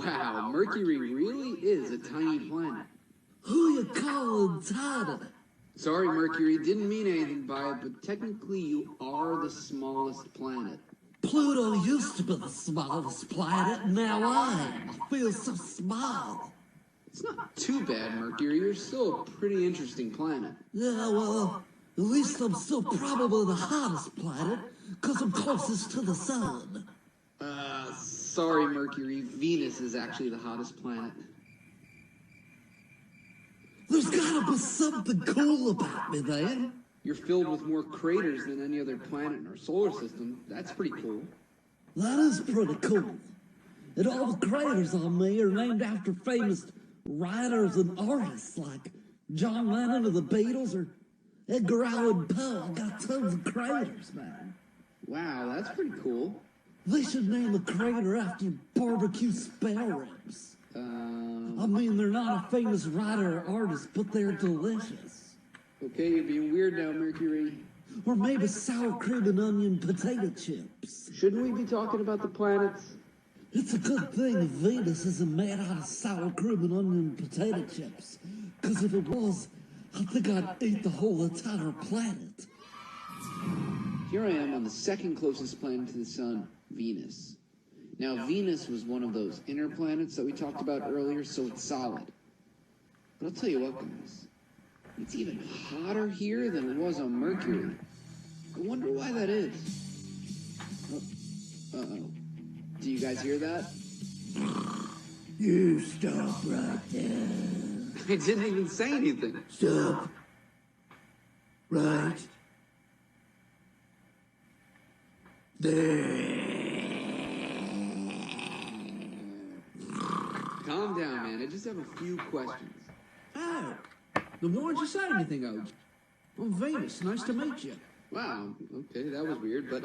Wow, Mercury really is a tiny planet. Who you calling tiny? Sorry, Mercury, didn't mean anything by it, but technically you are the smallest planet. Pluto used to be the smallest planet, now I feel so small. It's not too bad, Mercury. You're still a pretty interesting planet. Yeah, well, at least I'm still probably the hottest planet, because I'm closest to the sun. Sorry, Mercury. Venus is actually the hottest planet. There's gotta be something cool about me then. You're filled with more craters than any other planet in our solar system. That's pretty cool. That is pretty cool. And all the craters on me are named after famous writers and artists like John Lennon of the Beatles or Edgar Allan Poe. I got tons of craters, man. Wow, that's pretty cool. They should name a crater after barbecue spare ribs. I mean, they're not a famous writer or artist, but they're delicious. Okay, you're being weird now, Mercury. Or maybe sour cream and onion potato chips. Shouldn't we be talking about the planets? It's a good thing Venus isn't made out of sour cream and onion potato chips. Because if it was, I think I'd eat the whole entire planet. Here I am on the second closest planet to the sun, Venus. Now, Venus was one of those inner planets that we talked about earlier, so it's solid. But I'll tell you what, guys. It's even hotter here than it was on Mercury. I wonder why that is. Uh-oh. Do you guys hear that? You stop right there. I didn't even say anything. Stop. Right there. Calm down, man. I just have a few questions. Oh, then why don't you say anything, OG? I'm Venus. Nice to meet you. Wow, okay, that was weird. But,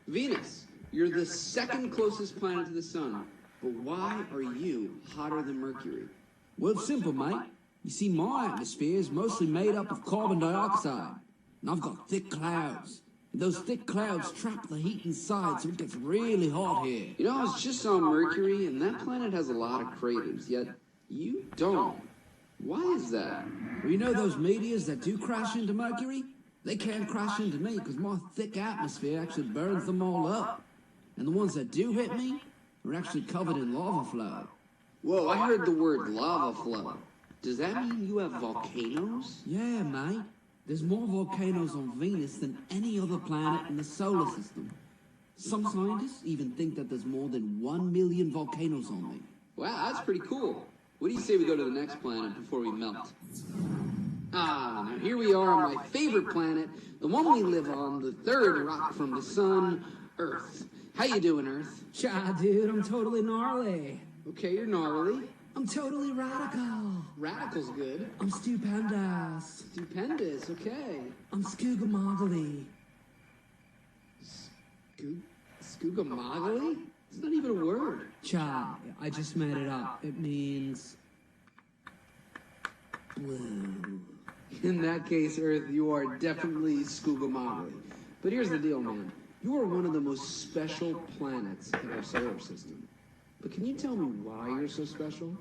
Venus, you're the second closest planet to the sun. But why are you hotter than Mercury? Well, it's simple, mate. You see, my atmosphere is mostly made up of carbon dioxide. And I've got thick clouds. And those thick clouds trap the heat inside, so it gets really hot here. You know, I was just on Mercury, and that planet has a lot of craters, yet you don't. Why is that? Well, you know those meteors that do crash into Mercury? They can't crash into me because my thick atmosphere actually burns them all up. And the ones that do hit me are actually covered in lava flow. Whoa, I heard the word lava flow. Does that mean you have volcanoes? Yeah, mate. There's more volcanoes on Venus than any other planet in the solar system. Some scientists even think that there's more than 1 million volcanoes on me. Wow, that's pretty cool. What do you say we go to the next planet before we melt? Ah, now here we are on my favorite planet, the one we live on, the third rock from the sun, Earth. How you doing, Earth? Cha, dude, I'm totally gnarly. Okay, you're gnarly. I'm totally radical. Radical's good. I'm stupendous. Stupendous, okay. I'm skoogamoggly. Skoogamoggly? It's not even a word. Cha, I just made it up. It means blue. In that case, Earth, you are definitely Skoogamoggly. But here's the deal, man. You are one of the most special planets in our solar system. But can you tell me why you're so special?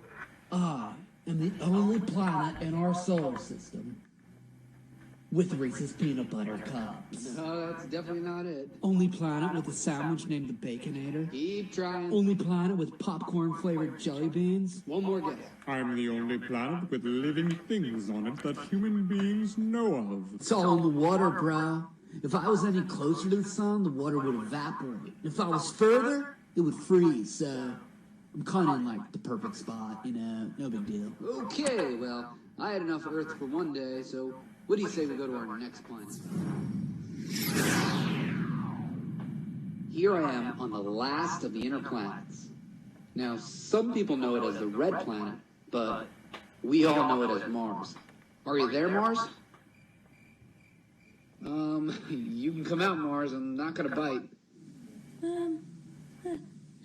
I am the only planet in our solar system with Reese's peanut butter cups. No, that's definitely not it. Only planet with a sandwich named the Baconator. Keep trying. Only planet with popcorn-flavored jelly beans. One more guess. I'm the only planet with living things on it that human beings know of. It's all in the water, bro. If I was any closer to the sun, the water would evaporate. If I was further, it would freeze, so I'm kind of in, like, the perfect spot, you know, no big deal. Okay, well, I had enough Earth for one day, so what do you say we go to our next planet? Here I am on the last of the inner planets. Now, some people know it as the red planet, but we all know it as Mars. Are you there, Mars? You can come out, Mars. I'm not gonna bite.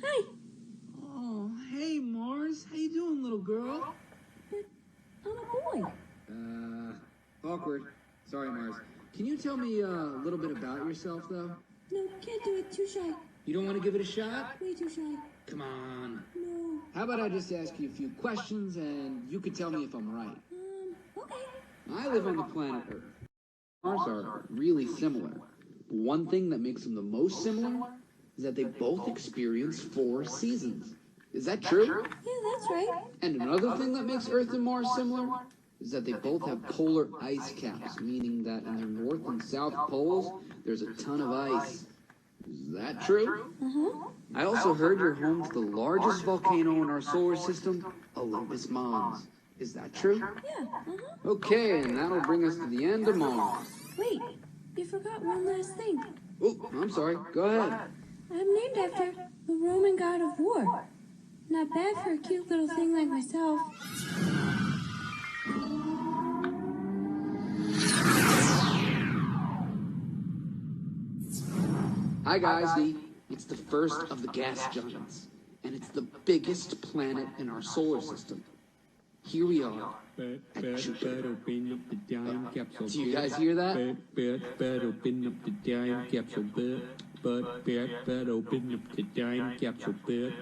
Hi. Oh, hey, Mars. How you doing, little girl? But I'm a boy. Awkward. Sorry, Mars. Can you tell me a little bit about yourself, though? No, can't do it. Too shy. You don't want to give it a shot? Way too shy. Come on. No. How about I just ask you a few questions and you can tell me if I'm right? Okay. I live on the planet Earth. Mars are really similar. But one thing that makes them the most similar is that they both experience 4 seasons. Is that true? Yeah, that's right. And another thing that makes Earth and Mars similar is that they both have polar ice caps, meaning that in their north and south poles, there's a ton of ice. Is that true? I also heard you're home to the largest volcano in our solar system, Olympus Mons. Is that true? Yeah, Okay, and that'll bring us to the end of Mars. Wait, you forgot one last thing. Oh, I'm sorry. Go ahead. I'm named after the Roman god of war. Not bad for a cute little thing like myself. Hi guys, it's the first of the gas giants, and it's the biggest planet in our solar system. Here we are at Jupiter. Open up the time capsule. Do you guys hear that? Open up the time capsule. Open up the time capsule.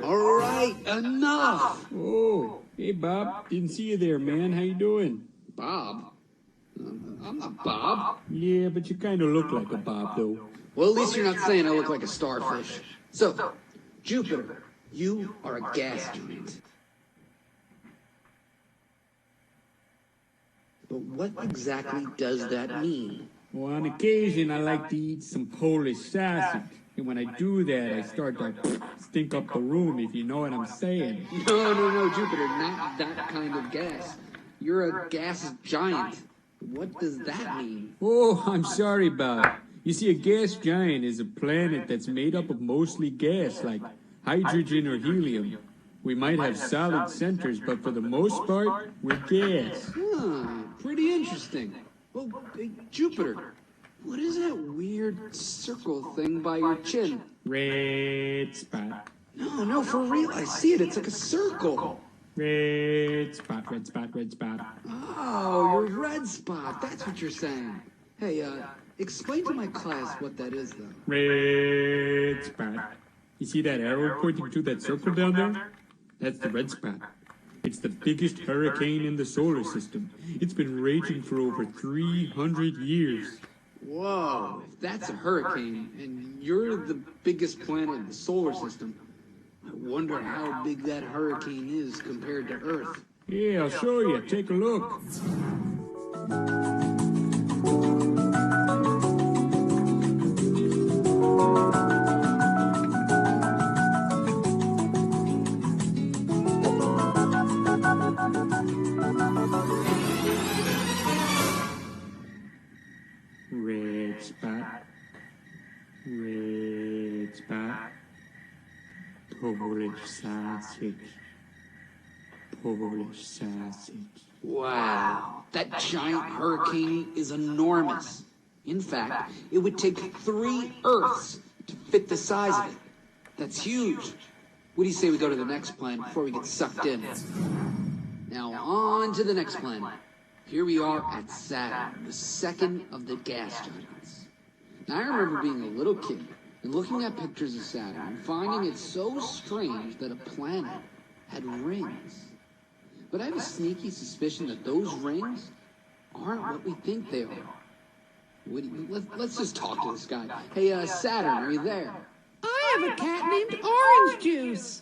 All right, enough! Oh, hey Bob, didn't see you there, man. How you doing? Bob? I'm not Bob. Yeah, but you kind of look like a Bob, though. Well, at least you're not saying I look like a starfish. So, Jupiter, you are a gas giant. But what exactly does that mean? Well, on occasion, I like to eat some Polish sausage. And when I do that, I start to stink up the room, if you know what I'm saying. No, Jupiter, not that kind of gas. You're a gas giant. What does that mean? Oh, I'm sorry, Bob. You see, a gas giant is a planet that's made up of mostly gas, like hydrogen or helium. We might have solid centers, but for the most part, we're gas. Pretty interesting. Well, hey, Jupiter, what is that weird circle thing by your chin? Red spot. No, for real, I see it. It's like a circle. Red spot, red spot, red spot. Oh, your red spot. That's what you're saying. Hey, explain to my class what that is, though. Red spot. You see that arrow pointing to that circle down there? That's the red spot. It's the biggest hurricane in the solar system. It's been raging for over 300 years. Whoa, if that's a hurricane, and you're the biggest planet in the solar system, I wonder how big that hurricane is compared to Earth. Yeah, I'll show you. Take a look. Red spot. Red spot. Polish sausage. Polish sausage. Wow, that giant hurricane is enormous. In fact, it would take 3 Earths to fit the size of it. That's huge. What do you say we go to the next planet before we get sucked in? Now on to the next planet. Here we are at Saturn, the second of the gas giants. Now I remember being a little kid and looking at pictures of Saturn and finding it so strange that a planet had rings. But I have a sneaky suspicion that those rings aren't what we think they are. Let's just talk to this guy. Hey, Saturn, are you there? I have a cat named Orange Juice.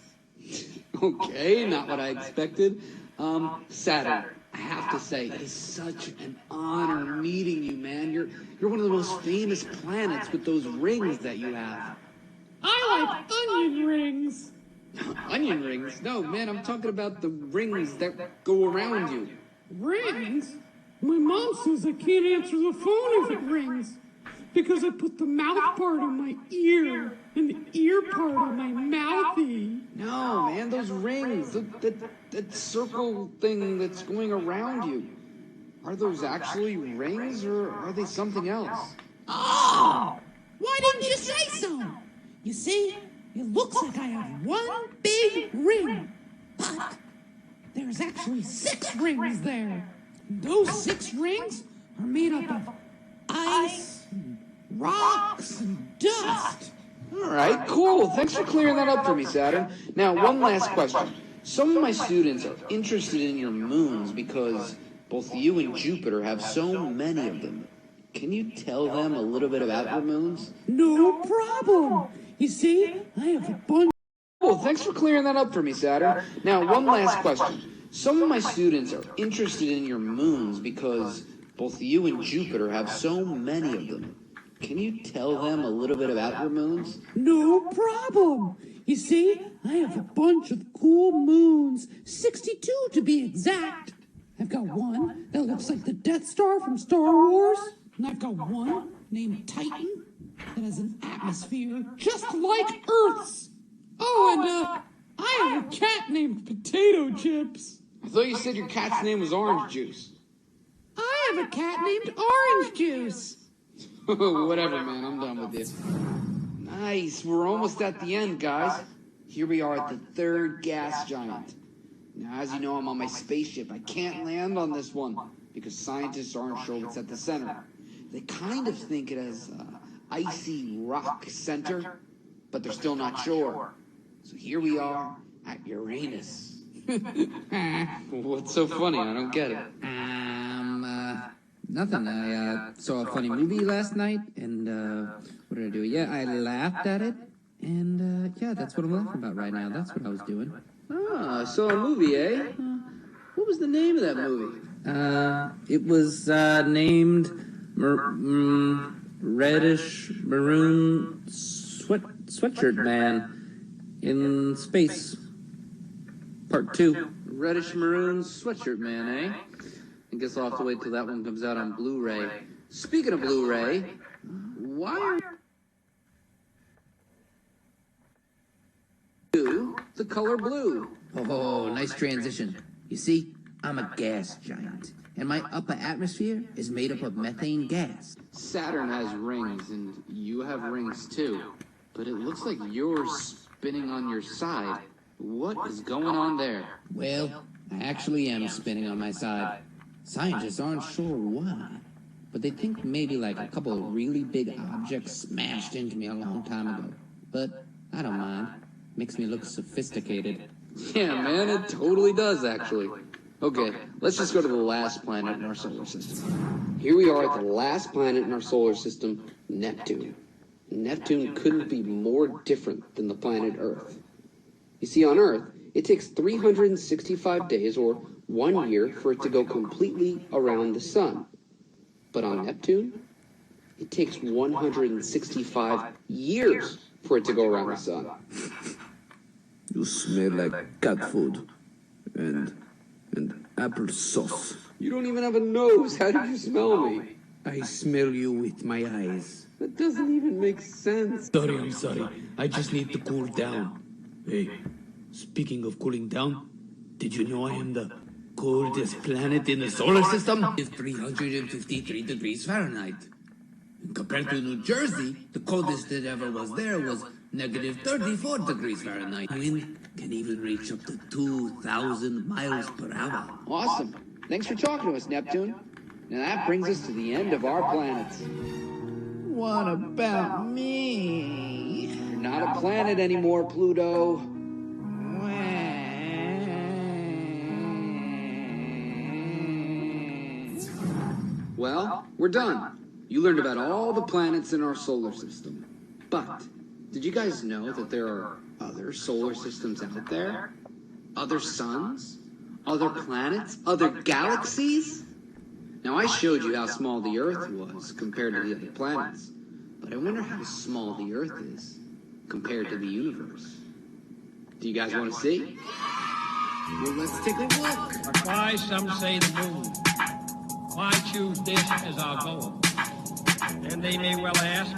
Okay, not what I expected. Saturn, I have to say, it is such an honor meeting you, man. You're one of the most famous planets with those rings that you have. I like onion rings. Onion rings? No, man, I'm talking about the rings that go around you. Rings? My mom says I can't answer the phone if it rings. Because I put the mouth part on my ear and the ear part on my mouthy. No, man, those rings, that circle thing that's going around you. Are those actually rings or are they something else? Oh! Why didn't you say so? You see, it looks like I have one big ring. But there's actually 6 rings there. Those 6 rings are made up of ice, and rocks, and dust. All right, cool. Thanks for clearing that up for me, Saturn. Now, one last question. Some of my students are interested in your moons because both you and Jupiter have so many of them. Can you tell them a little bit about your moons? No problem. You see, I have a bunch. Cool, thanks for clearing that up for me, Saturn. Now, one last question. Some of my students are interested in your moons because both you and Jupiter have so many of them. Can you tell them a little bit about your moons? No problem. You see, I have a bunch of cool moons, 62 to be exact. I've got one that looks like the Death Star from Star Wars, and I've got one named Titan that has an atmosphere just like Earth's. Oh, and I have a cat named Potato Chips. I thought you said your cat's name was Orange Juice. I have a cat named Orange Juice. Whatever, man, I'm done with this. Nice, we're almost at the end, guys. Here we are at the third gas giant. Now, as you know, I'm on my spaceship. I can't land on this one because scientists aren't sure what's at the center. They kind of think it as icy rock center, but they're still not sure. So here we are at Uranus. What's so funny? I don't get it. Nothing. I saw a funny movie last night, and what did I do? Yeah, I laughed at it, and yeah, that's what I'm laughing about right now. That's what I was doing. Ah, saw a movie, eh? What was the name of that movie? It was named Reddish Maroon Sweatshirt Man in Space, Part 2. Reddish Maroon Sweatshirt Man, eh? I guess I'll have to wait till that one comes out on Blu-ray. Speaking of Blu-ray, why are you the color blue? Oh, nice transition. You see, I'm a gas giant, and my upper atmosphere is made up of methane gas. Saturn has rings, and you have rings too. But it looks like you're spinning on your side. What is going on there? Well, I actually am spinning on my side. Scientists aren't sure why, but they think maybe like a couple of really big objects smashed into me a long time ago. But I don't mind. Makes me look sophisticated. Yeah, man, it totally does, actually. Okay, let's just go to the last planet in our solar system. Here we are at the last planet in our solar system, Neptune. Neptune couldn't be more different than the planet Earth. You see, on Earth, it takes 365 days, or 1 year, for it to go completely around the sun. But on Neptune, it takes 165 years for it to go around the sun. You smell like cat food and applesauce. You don't even have a nose. How do you smell me? I smell you with my eyes. That doesn't even make sense. Sorry, I'm sorry. I just need to cool down. Hey, speaking of cooling down, did you know I am the coldest planet in the solar system? It's 353 degrees Fahrenheit. And compared to New Jersey, the coldest that ever was there was negative 34 degrees Fahrenheit. Wind can even reach up to 2,000 miles per hour. Awesome. Thanks for talking to us, Neptune. Now that brings us to the end of our planets. What about me? You're not a planet anymore, Pluto. Well, we're done. You learned about all the planets in our solar system. But did you guys know that there are other solar systems out there? Other suns? Other planets? Other galaxies? Now, I showed you how small the Earth was compared to the other planets. But I wonder how small the Earth is compared to the universe. Do you guys want to see? Well, let's take a look. Why some say the moon? Why choose this as our goal? And they may well ask,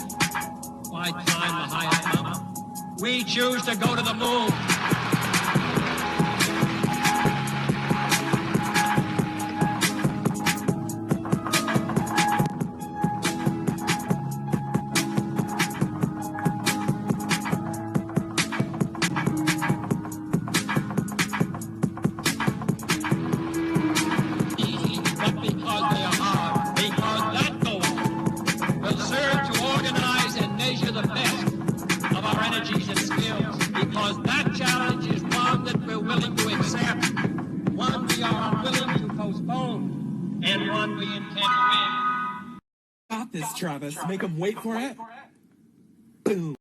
why climb the highest mountain? We choose to go to the moon. accept, one we are unwilling to postpone, and one we intend to win. Got this, Travis. Make them wait for it. Boom.